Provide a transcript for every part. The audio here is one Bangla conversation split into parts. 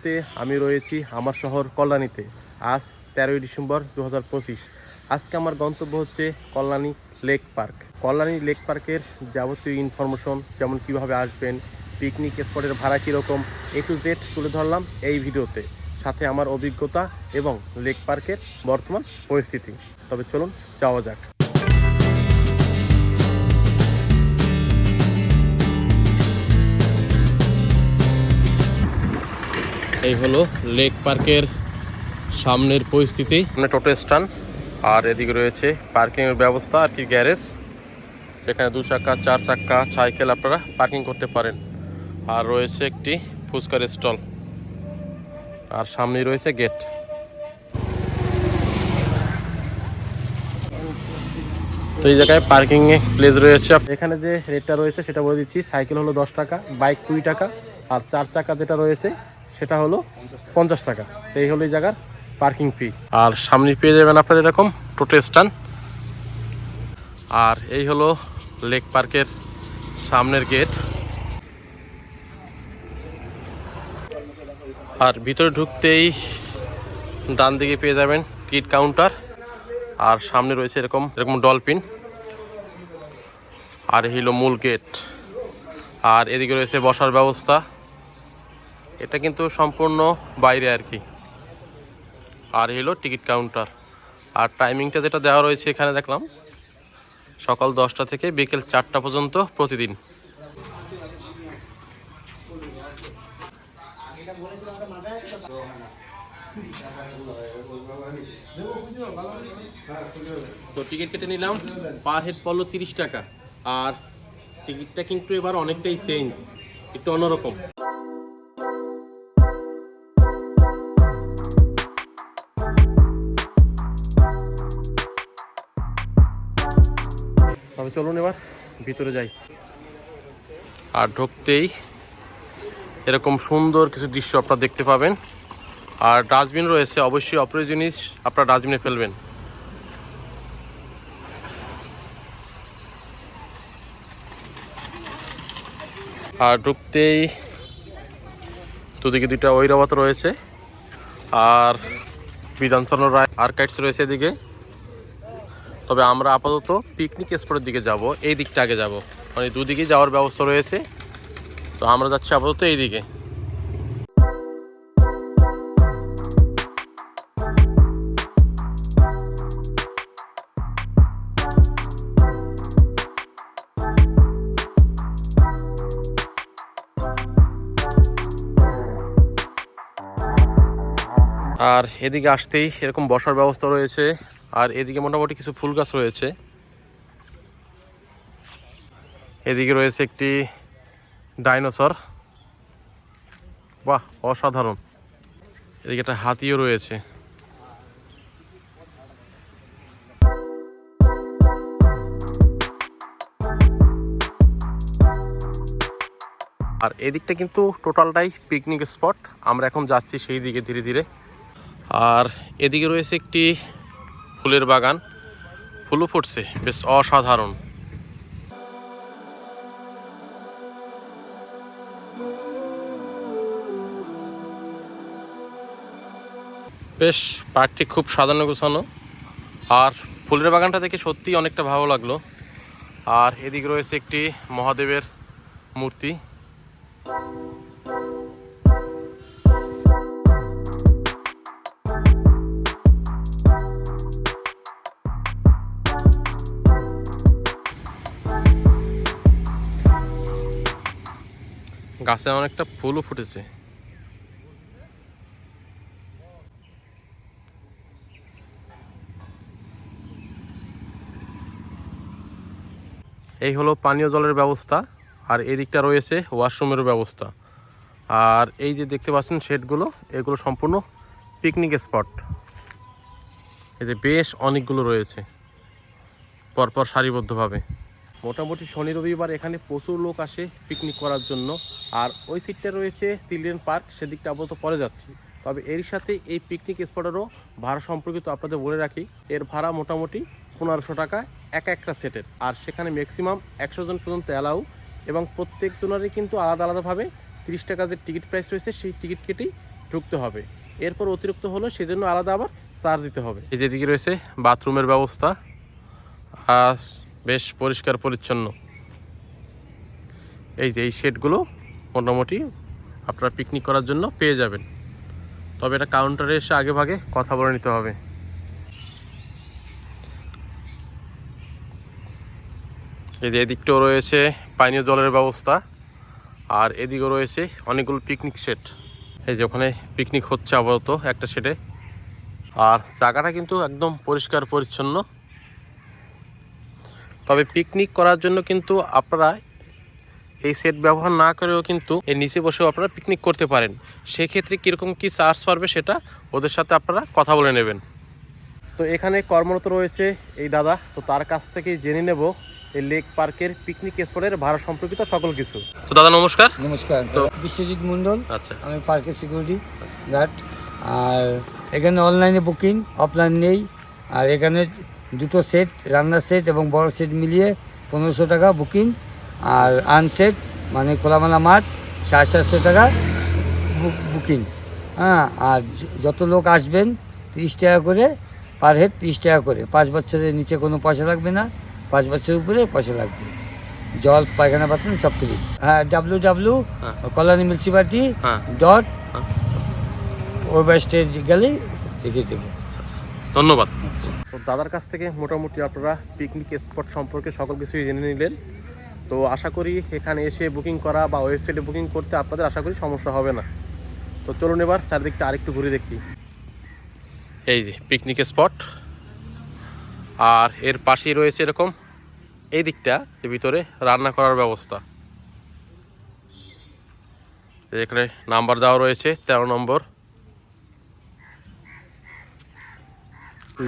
মুহূর্তে আমি রয়েছি আমার শহর কল্যাণীতে। আজ 13ই ডিসেম্বর 2025। আজকে আমার গন্তব্য হচ্ছে Kalyani lake park. Kalyani lake পার্কের যাবতীয় ইনফরমেশন, যেমন কিভাবে আসবেন, পিকনিক স্পটের ভাড়া কীরকম, A to Z তুলে ধরলাম এই ভিডিওতে, সাথে আমার অভিজ্ঞতা এবং লেক পার্কের বর্তমান পরিস্থিতি। তবে চলুন যাওয়া যাক। এই হলো লেক পার্কের সামনের পরিস্থিতি। টোটো স্ট্যান্ড, আর এদিকে রয়েছে পার্কিংয়ের ব্যবস্থা আর কি, গ্যারেজ, যেখানে 2 চাকা 4 চাকা সাইকেল আপনারা পার্কিং করতে পারেন। আর রয়েছে একটি ফুচকার স্টল, আর সামনেই রয়েছে গেট। তো এই জায়গায় পার্কিং প্লেস রয়েছে। এখানে যে রেটটা রয়েছে সেটা বলে দিচ্ছি। সাইকেল হলো 10 টাকা, বাইক 20 টাকা, আর 4 চাকা যেটা রয়েছে সেটা হলো 50 টাকা। তো এই হলো এই জায়গার পার্কিং ফি। আর সামনে পেয়ে যাবেন আপনার এরকম টোটো স্ট্যান্ড। আর এই হলো লেক পার্কের সামনের গেট। আর ভিতরে ঢুকতেই ডান দিকে পেয়ে যাবেন টিকিট কাউন্টার, আর সামনে রয়েছে এরকম ডলফিন। আর এই হলো মূল গেট। আর এদিকে রয়েছে বসার ব্যবস্থা। এটা কিন্তু সম্পূর্ণ বাইরে আর কি। আর হলো টিকিট কাউন্টার। আর টাইমিংটা যেটা দেওয়া রয়েছে এখানে দেখলাম, সকাল 10টা থেকে বিকেল 4টা পর্যন্ত প্রতিদিন। তো টিকিট কেটে নিলাম, পার হেড পড়লো 30 টাকা। আর টিকিটটা কিন্তু এবার অনেকটাই চেঞ্জ, একটু অন্যরকম। তবে চলুন এবার ভিতরে যাই। আর ঢুকতেই এরকম সুন্দর কিছু দৃশ্য আপনারা দেখতে পাবেন। আর ডাস্টবিন রয়েছে, অবশ্যই অপ্রয়োজনীয় আপনারা ডাস্টবিনে ফেলবেন। আর ঢুকতেই দুদিকে 2টা ঐরাবত রয়েছে, আর বিধানচন্দ্র রায় আর্কাইভস রয়েছে এদিকে। তবে আমরা আপাতত পিকনিক স্পটের দিকে যাব, এই দিকটা আগে যাব, মানে দুদিকে যাওয়ার ব্যবস্থা রয়েছে। তো আমরা যাচ্ছি আপাতত এই দিকে। আর এদিকে আসতেই এরকম বসার ব্যবস্থা রয়েছে। আর এদিকে মোটামুটি কিছু ফুল গাছ রয়েছে। এদিকে রয়েছে একটি ডাইনোসর, বাহ অসাধারণ। এদিকে একটা হাতিও রয়েছে। আর এদিকটা কিন্তু টোটালটাই পিকনিক স্পট। আমরা এখন যাচ্ছি সেই দিকে ধীরে ধীরে। আর এদিকে রয়েছে একটি ফুলের বাগান, ফুলও ফুটছে, বেশ অসাধারণ। বেশ পার্কটি খুব সাজানো গোছানো। আর ফুলের বাগানটা দেখে সত্যিই অনেকটা ভালো লাগলো। আর এদিকে রয়েছে একটি মহাদেবের মূর্তি। গাছে অনেকটা ফুলও ফুটেছে। এই হলো পানীয় জলের ব্যবস্থা। আর এদিকটা রয়েছে ওয়াশরুমেরও ব্যবস্থা। আর এই যে দেখতে পাচ্ছেন শেডগুলো, এগুলো সম্পূর্ণ পিকনিক স্পট। এই যে বেশ অনেকগুলো রয়েছে পরপর সারিবদ্ধভাবে। মোটামুটি শনি রবিবার এখানে প্রচুর লোক আসে পিকনিক করার জন্য। আর ওই সিটটা রয়েছে চিলড্রেন পার্ক, সেদিকটা আপাতত পরে যাচ্ছি। তবে এর সাথে এই পিকনিক স্পটেরও ভাড়া সম্পর্কিত আপনাদের বলে রাখি। এর ভাড়া মোটামুটি 1500 টাকা একটা সেটের। আর সেখানে ম্যাক্সিমাম 100 জন পর্যন্ত অ্যালাউ, এবং প্রত্যেকজনেরই কিন্তু আলাদা আলাদাভাবে 30 টাকা যে টিকিট প্রাইস রয়েছে সেই টিকিট কেটেই ঢুকতে হবে। এরপর অতিরিক্ত হলো সেজন্য আলাদা আবার চার্জ দিতে হবে। এই যেদিকে রয়েছে বাথরুমের ব্যবস্থা, আর বেশ পরিষ্কার পরিচ্ছন্ন। এই যে এই শেডগুলো মোটামুটি আপনারা পিকনিক করার জন্য পেয়ে যাবেন, তবে এটা কাউন্টারে এসে আগে ভাগে কথা বলে নিতে হবে। এই যে এদিকটাও রয়েছে পানীয় জলের ব্যবস্থা, আর এদিকেও রয়েছে অনেকগুলো পিকনিক সেট। এই যে ওখানে পিকনিক হচ্ছে আপাতত একটা সেটে, আর জায়গাটা কিন্তু একদম পরিষ্কার পরিচ্ছন্ন। তবে পিকনিক করার জন্য কিন্তু আপনারা এই সেট ব্যবহার না করেও কিন্তু এর নিচে বসেও আপনারা পিকনিক করতে পারেন। সেক্ষেত্রে কীরকম কী চার্জ পড়বে সেটা ওদের সাথে আপনারা কথা বলে নেবেন। তো এখানে কর্মরত রয়েছে এই দাদা, তো তার কাছ থেকে জেনে নেব এই লেক পার্কের পিকনিক স্পটের ভাড়া সম্পর্কিত সকল কিছু। তো দাদা নমস্কার। নমস্কার, তো বিশ্বজিৎ মণ্ডল। আচ্ছা, আমি পার্কের সিকিউরিটি গার্ড। আর এখানে অনলাইনে বুকিং, অফলাইন নেই। আর এখানে দুটো সেট, রান্নার সেট এবং বড় সেট মিলিয়ে 1500 টাকা বুকিং। আর আনসেট মানে খোলামেলা মাঠ 750 টাকা বুকিং। হ্যাঁ, আর যত লোক আসবেন 30 টাকা করে পার হেড, 30 টাকা করে। 5 বছরের নিচে কোনো পয়সা লাগবে না, 5 বছরের উপরে পয়সা লাগবে। জল, পায়খানা, বাথরুম সব ফ্রি। হ্যাঁ, www কল্যাণী মিউনিসিপালিটি ডট ওয়েবসাইটে গেলেই দেখিয়ে দেবো। ধন্যবাদ। তো দাদার কাছ থেকে মোটামুটি আপনারা পিকনিক স্পট সম্পর্কে সকল কিছুই জেনে নিলেন। তো আশা করি এখানে এসে বুকিং করা বা ওয়েবসাইটে বুকিং করতে আপনাদের আশা করি সমস্যা হবে না। তো চলুন এবার চারিদিকটা আরেকটু ঘুরে দেখি। এই যে পিকনিক স্পট, আর এর পাশেই রয়েছে এরকম এই দিকটা এর ভিতরে রান্না করার ব্যবস্থা। এখানে নাম্বার দেওয়া রয়েছে 13 নম্বর।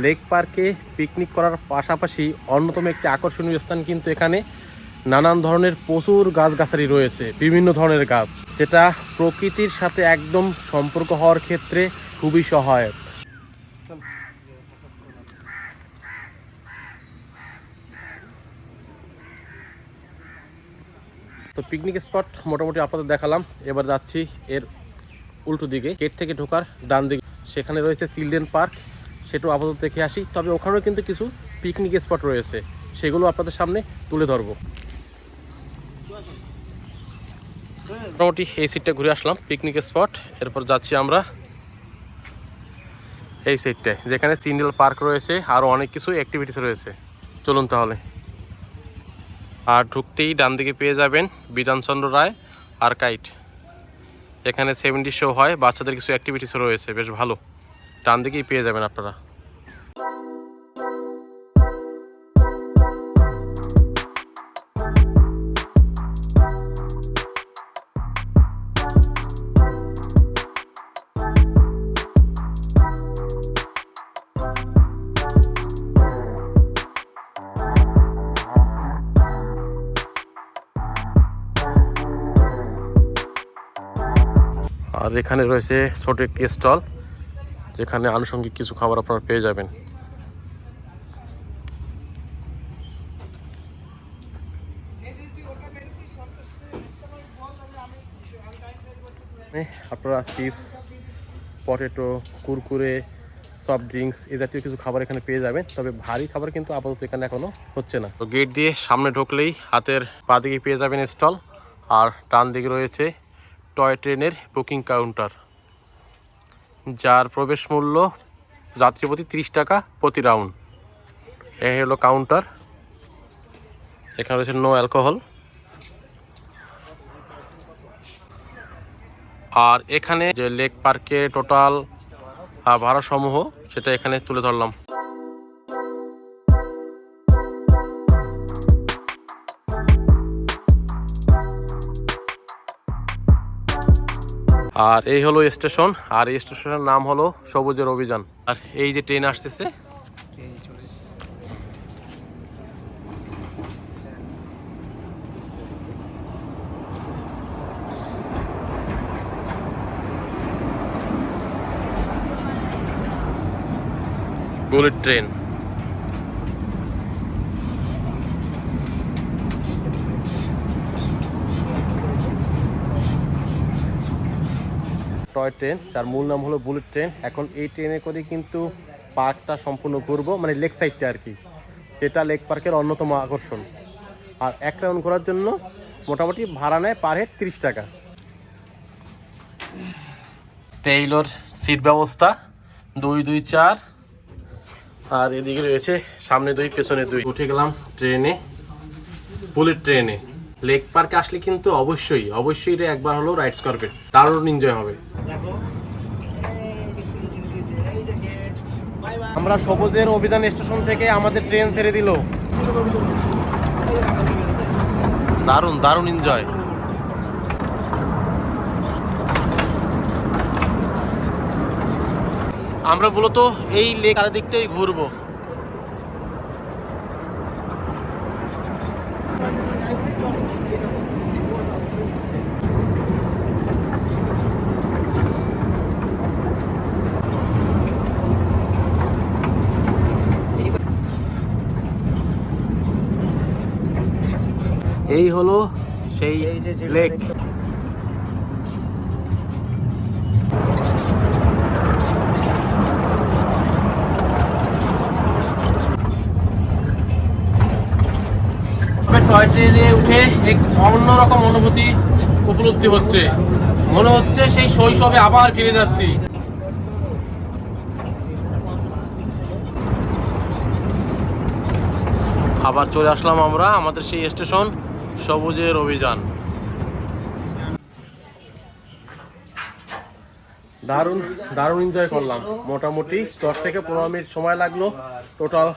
লেক পার্কে পিকনিক করার পাশাপাশি অন্যতম একটি আকর্ষণীয় স্থান কিন্তু এখানে নানান ধরনের প্রচুর গাছগাছালি রয়েছে, বিভিন্ন ধরনের গাছ, যেটা প্রকৃতির সাথে একদম সম্পর্ক হওয়ার ক্ষেত্রে খুবই সহায়ক। তো পিকনিক স্পট মোটামুটি আপনাদের দেখালাম। এবার যাচ্ছি এর উল্টো দিকে, গেট থেকে ঢোকার ডান দিকে, সেখানে রয়েছে চিলড্রেন পার্ক, সেটাও আপাতত দেখে আসি। তবে ওখানেও কিন্তু কিছু পিকনিক স্পট রয়েছে, সেগুলো আপনাদের সামনে তুলে ধরবো। মোটামুটি এই সিটটা ঘুরে আসলাম পিকনিক স্পট। এরপর যাচ্ছি আমরা এই সাইডটায়, যেখানে চিলড্রেন পার্ক রয়েছে, আরও অনেক কিছু অ্যাক্টিভিটিস রয়েছে। চলুন তাহলে। আর ঢুকতেই ডান দিকে পেয়ে যাবেন বিধানচন্দ্র রায় আর্কাইড। এখানে 70 শো হয়, বাচ্চাদের কিছু অ্যাক্টিভিটিসও রয়েছে, বেশ ভালো। ডান দিকেই পেয়ে যাবেন আপনারা। আর এখানে রয়েছে ছোট একটি স্টল, যেখানে আনুষঙ্গিক কিছু খাবার আপনারা পেয়ে যাবেন। আপনারা chips, potato, Kurkure, soft drinks এই জাতীয় কিছু খাবার এখানে পেয়ে যাবেন। তবে ভারী খাবার কিন্তু আপাতত এখানে এখনো হচ্ছে না। তো গেট দিয়ে সামনে ঢুকলেই হাতের বাঁ দিকে পেয়ে যাবেন স্টল, আর ডান দিকে রয়েছে টয় ট্রেনের বুকিং কাউন্টার, যার প্রবেশ মূল্য যাত্রীপ্রতি 30 টাকা প্রতি রাউন্ড। এই হলো কাউন্টার। এখানে রয়েছে নো অ্যালকোহল। আর এখানে যে লেক পার্কে টোটাল ভাড়া সমূহ সেটা এখানে তুলে ধরলাম। আর এই হলো স্টেশন, আর এই স্টেশনের নাম হলো সবুজের অভিযান। আর এই যে ট্রেন আসতেছে, বুলেট ট্রেন। টয় ট্রেন, যার মূল নাম হলো বুলেট ট্রেন। এখন এই ট্রেনে করে কিন্তু পার্কটা সম্পূর্ণ ঘুরবো, মানে লেক সাইডটা আর কি, যেটা লেক পার্কের অন্যতম আকর্ষণ। আর এক রাউন্ড ঘোরার জন্য মোটামুটি ভাড়া নেয় পার হেড 30 টাকা। তেইলোর সিট ব্যবস্থা 2-2-4, আর এদিকে রয়েছে সামনে 2 পেছনে 2। উঠে গেলাম ট্রেনে, বুলেট ট্রেনে। লেক পার্কে আসলে কিন্তু অবশ্যই এটা একবার হলো রাইডস করবে, দারুণ এনজয় হবে। আমরা সবুজের অভিযান স্টেশন থেকে আমাদের ট্রেন ছেড়ে দিল। দারুণ এনজয়। আমরা মূলত এই লেক আর দিকটাই ঘুরবো। এই হলো সেই লেক। টয় ট্রেনে উঠে এক অন্যরকম অনুভূতি উপলব্ধি হচ্ছে, মনে হচ্ছে সেই শৈশবে আবার ফিরে যাচ্ছি। আবার চলে আসলাম আমরা আমাদের সেই স্টেশন সবুজের অভিযান। দারুণ এনজয় করলাম। মোটামুটি 10 থেকে 15 মিনিট সময় লাগলো টোটাল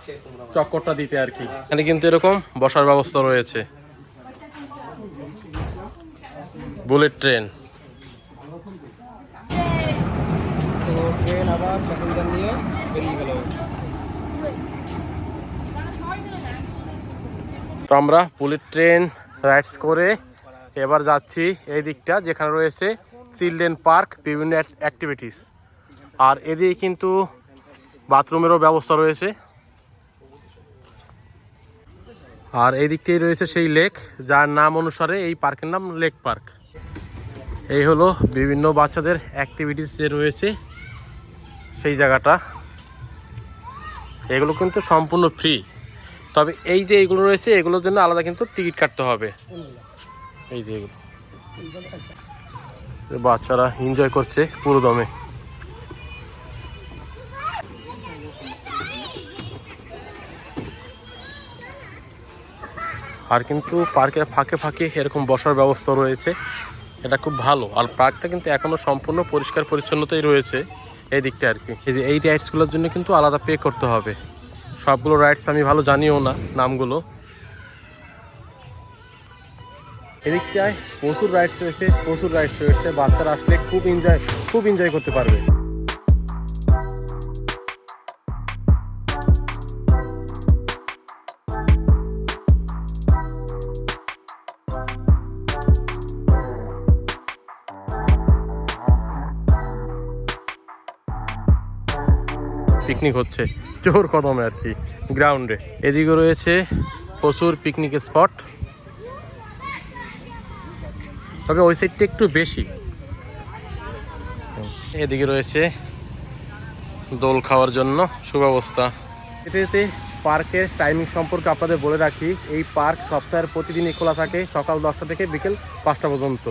চক্করটা দিতে আর কি। এখানে কিন্তু এরকম বসার ব্যবস্থা রয়েছে। Bullet train. তো আমরা বুলেট ট্রেন রাইডস করে এবার যাচ্ছি এই দিকটা, যেখানে রয়েছে চিলড্রেন পার্ক, বিভিন্ন অ্যাক্টিভিটিস। আর এদিকে কিন্তু বাথরুমেরও ব্যবস্থা রয়েছে। আর এই দিকটাই রয়েছে সেই লেক, যার নাম অনুসারে এই পার্কের নাম লেক পার্ক। এই হলো বিভিন্ন বাচ্চাদের অ্যাক্টিভিটিস যে রয়েছে সেই জায়গাটা। এগুলো কিন্তু সম্পূর্ণ ফ্রি, তবে এই যে এগুলো রয়েছে এগুলোর জন্য আলাদা কিন্তু টিকিট কাটতে হবে। এই যে এগুলো বাচ্চারা এনজয় করছে পুরো দমে। আর কিন্তু পার্কের ফাঁকে ফাঁকে এরকম বসার ব্যবস্থা রয়েছে, এটা খুব ভালো। আর পার্কটা কিন্তু এখনো সম্পূর্ণ পরিষ্কার পরিচ্ছন্নতাই রয়েছে এই দিকটা আর কি। এই যে এই রাইডসগুলোর জন্য কিন্তু আলাদা পে করতে হবে। সবগুলো রাইডস আমি ভালো জানিও না নামগুলো। এদিকটায় প্রচুর রাইডস রয়েছে, বাচ্চারা আসলে খুব এনজয় করতে পারবে। পিকনিক হচ্ছে জোর কদমে আর কি গ্রাউন্ডে। এদিকে রয়েছে প্রচুর পিকনিক স্পট, তবে ওই সাইডটা একটু বেশি। এদিকে রয়েছে দোল খাওয়ার জন্য সুব্যবস্থা। এতে পার্কের টাইমিং সম্পর্কে আপনাদের বলে রাখি, এই পার্ক সপ্তাহের প্রতিদিনই খোলা থাকে সকাল 10টা থেকে বিকেল 5টা পর্যন্ত।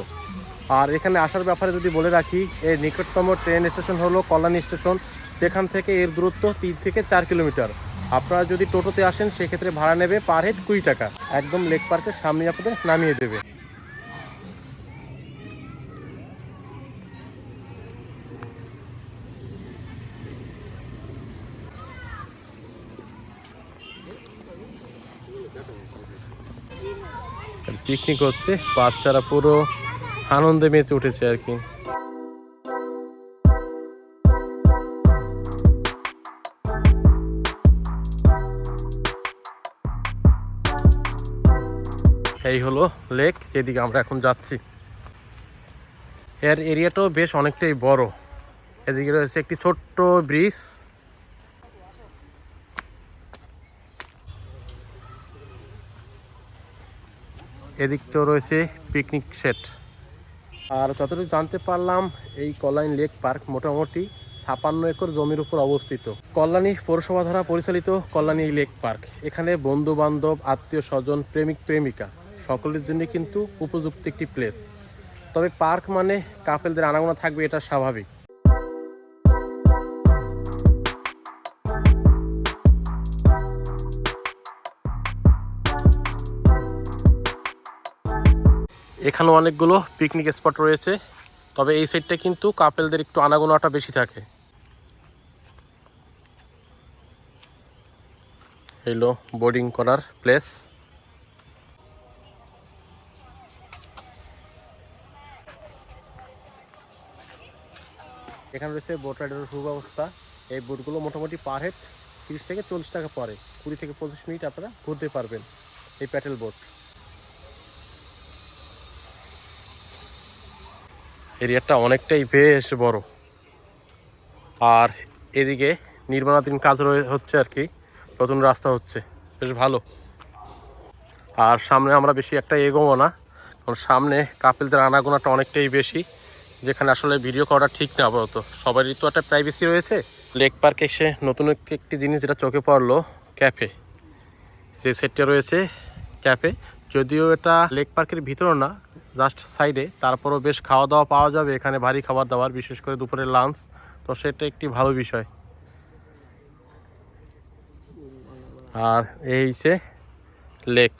আর এখানে আসার ব্যাপারে যদি বলে রাখি, এর নিকটতম ট্রেন স্টেশন হলো কল্যাণী স্টেশন, যেখান থেকে এর দূরত্ব 3 থেকে 4 কিলোমিটার। আপনারা যদি টোটোতে আসেন সেক্ষেত্রে ভাড়া নেবে পার হেড 20 টাকা। একদম লেক পার্কের সামনে আপনাদের নামিয়ে দেবে। পিকনিক হচ্ছে, বাচ্চারা পুরো আনন্দে মেতে উঠেছে আর কি। এই হলো লেক, যেদিকে আমরা এখন যাচ্ছি। এর এরিয়াটাও বেশ অনেকটাই বড়। এদিকে রয়েছে একটি ছোট্ট ব্রিজ। এদিকটাও রয়েছে পিকনিক সেট। আর যতটুকু জানতে পারলাম এই কল্যাণী লেক পার্ক মোটামুটি 56 একর জমির উপর অবস্থিত। কল্যাণী পৌরসভা দ্বারা পরিচালিত কল্যাণী লেক পার্ক, এখানে বন্ধু বান্ধব, আত্মীয় স্বজন, প্রেমিক প্রেমিকা সকলের জন্য কিন্তু উপযুক্ত একটি প্লেস। তবে পার্ক মানে কাপেলদের আনাগোনা থাকবে, এটা স্বাভাবিক। এখানে অনেকগুলো পিকনিক স্পট রয়েছে, তবে এই সাইডটা কিন্তু কাপেলদের একটু আনাগোনাটা বেশি থাকে। হলো বোর্ডিং করার প্লেস। এখানে রয়েছে বোট রাইডের সুব্যবস্থা। এই বোটগুলো মোটামুটি পার হেড 30 থেকে 40 টাকা পড়ে। 20 থেকে 25 মিনিট আপনারা ঘুরতে পারবেন এই প্যাডেল বোট। এরিয়াটা অনেকটাই বেশ বড়, আর এদিকে নির্মাণাধীন কাজ হচ্ছে আর কি, নতুন রাস্তা হচ্ছে, বেশ ভালো। আর সামনে আমরা বেশি একটা এগোবো না, কারণ সামনে কাপেলদের আনাগোনাটা অনেকটাই বেশি, যেখানে আসলে ভিডিও করাটা ঠিক না আপাতত। সবারই তো একটা প্রাইভেসি রয়েছে। লেক পার্কে এসে নতুন একটি জিনিস যেটা চোখে পড়লো, ক্যাফে। যে সেটটা রয়েছে ক্যাফে, যদিও এটা লেক পার্কের ভিতরে না, জাস্ট সাইডে, তারপরও বেশ খাওয়া দাওয়া পাওয়া যাবে এখানে, ভারী খাবার দাবার, বিশেষ করে দুপুরের লাঞ্চ। তো সেটা একটি ভালো বিষয়। আর এই যে লেক,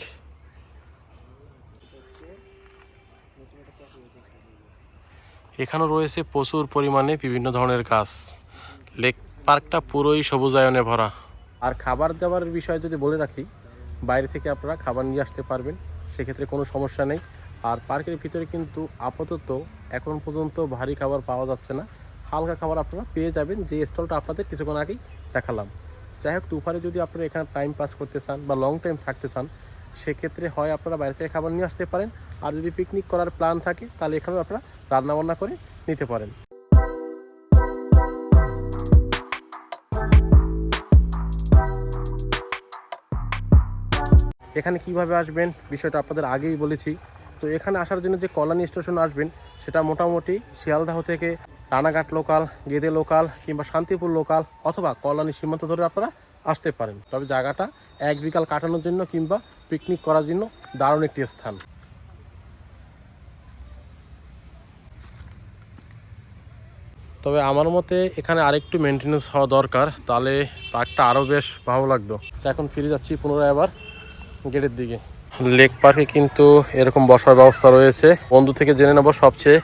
এখানেও রয়েছে প্রচুর পরিমাণে বিভিন্ন ধরনের গাছ। লেক পার্কটা পুরোই সবুজায়নে ভরা। আর খাবার দাবারের বিষয়ে যদি বলে রাখি, বাইরে থেকে আপনারা খাবার নিয়ে আসতে পারবেন, সেক্ষেত্রে কোনো সমস্যা নেই। আর পার্কের ভিতরে কিন্তু আপাতত এখন পর্যন্ত ভারী খাবার পাওয়া যাচ্ছে না, হালকা খাবার আপনারা পেয়ে যাবেন, যে স্টলটা আপনাদের কিছুক্ষণ আগেই দেখালাম। যাই হোক, দুপুরে যদি আপনারা এখানে টাইম পাস করতে চান বা লং টাইম থাকতে চান, সেক্ষেত্রে হয় আপনারা বাইরে থেকে খাবার নিয়ে আসতে পারেন, আর যদি পিকনিক করার প্ল্যান থাকে তাহলে এখানেও আপনারা রান্নাবান্না করে নিতে পারেন। এখানে কিভাবে আসবেন বিষয়টা আপনাদের আগেই বলেছি। তো এখানে আসার জন্য যে কল্যাণী স্টেশন আসবেন, সেটা মোটামুটি শিয়ালদাহ থেকে রানাঘাট লোকাল, গেদে লোকাল কিংবা শান্তিপুর লোকাল অথবা কল্যাণী সীমান্ত ধরে আপনারা আসতে পারেন। তবে জায়গাটা এক বিকাল কাটানোর জন্য কিংবা পিকনিক করার জন্য দারুণ একটি স্থান। তবে আমার মতে এখানে আরেকটু মেনটেন্যান্স হওয়া দরকার, তাহলে পার্কটা আরও বেশ ভালো লাগতো। তো এখন ফিরে যাচ্ছি পুনরায় আবার গেটের দিকে। লেক পার্কে কিন্তু এরকম বসার ব্যবস্থা রয়েছে। বন্ধু থেকে জেনে নেবো সবচেয়ে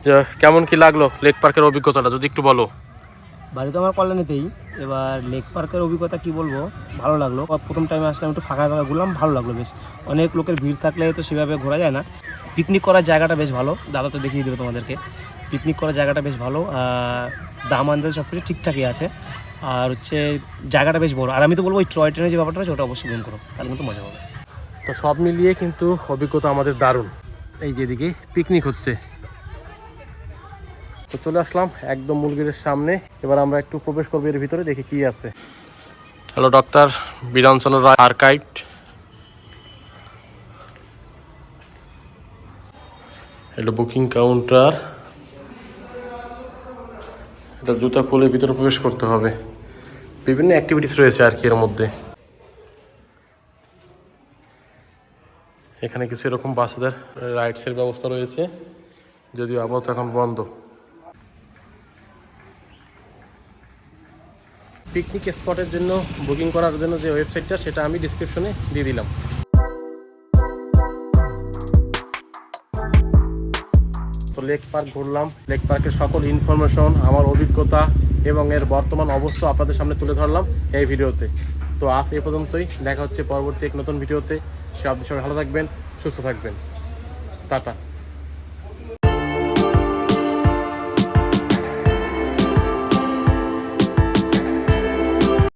যে কেমন কি লাগলো লেক পার্কের অভিজ্ঞতাটা, যদি একটু বলো। বাড়ি তো আমার কল্যাণীতেই, এবার লেক পার্কের অভিজ্ঞতা কি বলবো, ভালো লাগলো। প্রথম টাইমে আসলাম, একটু ফাঁকা ফাঁকা ঘুরলাম, ভালো লাগলো বেশ। অনেক লোকের ভিড় থাকলে তো সেভাবে ঘোরা যায় না। পিকনিক করার জায়গাটা বেশ ভালো, দাদা তো দেখিয়ে দেবে তোমাদেরকে। পিকনিক করার জায়গাটা বেশ ভালো, দাম আন্দাজ সব কিছু ঠিকঠাকই আছে। আর হচ্ছে জায়গাটা বেশ বড়। আর আমি তো বলবো ওই টয় ট্রেনের যে ব্যাপারটা আছে ওটা অবশ্যই গ্রহণ করো, তাহলে কিন্তু মজা হবে। তো সব মিলিয়ে কিন্তু অভিজ্ঞতা আমাদের দারুণ। এই যে এদিকে পিকনিক হচ্ছে, তো চলে আসলাম একদম মূল গেটের সামনে। এবার আমরা একটু প্রবেশ করবো এর ভিতরে, দেখি কি আছে। হ্যালো, ডক্টর বিধানচন্দ্র রায় আর্কাইভ। এটা বুকিং কাউন্টার। এটা জুতা খুলে ভিতরে প্রবেশ করতে হবে। বিভিন্ন অ্যাক্টিভিটিস রয়েছে আর কি এর মধ্যে। এখানে কিছু এরকম বাচ্চাদের রাইডসের ব্যবস্থা রয়েছে, যদিও আপাতত এখন বন্ধ। পিকনিক স্পটের জন্য বুকিং করার জন্য যে ওয়েবসাইটটা, সেটা আমি ডিসক্রিপশনে দিয়ে দিলাম। তো লেক পার্ক ঘুরলাম, লেক পার্কের সকল ইনফরমেশন, আমার অভিজ্ঞতা এবং এর বর্তমান অবস্থা আপনাদের সামনে তুলে ধরলাম এই ভিডিওতে। তো আজ এ পর্যন্তই, দেখা হচ্ছে পরবর্তী এক নতুন ভিডিওতে। সবাই ভালো থাকবেন, সুস্থ থাকবেন, টাটা।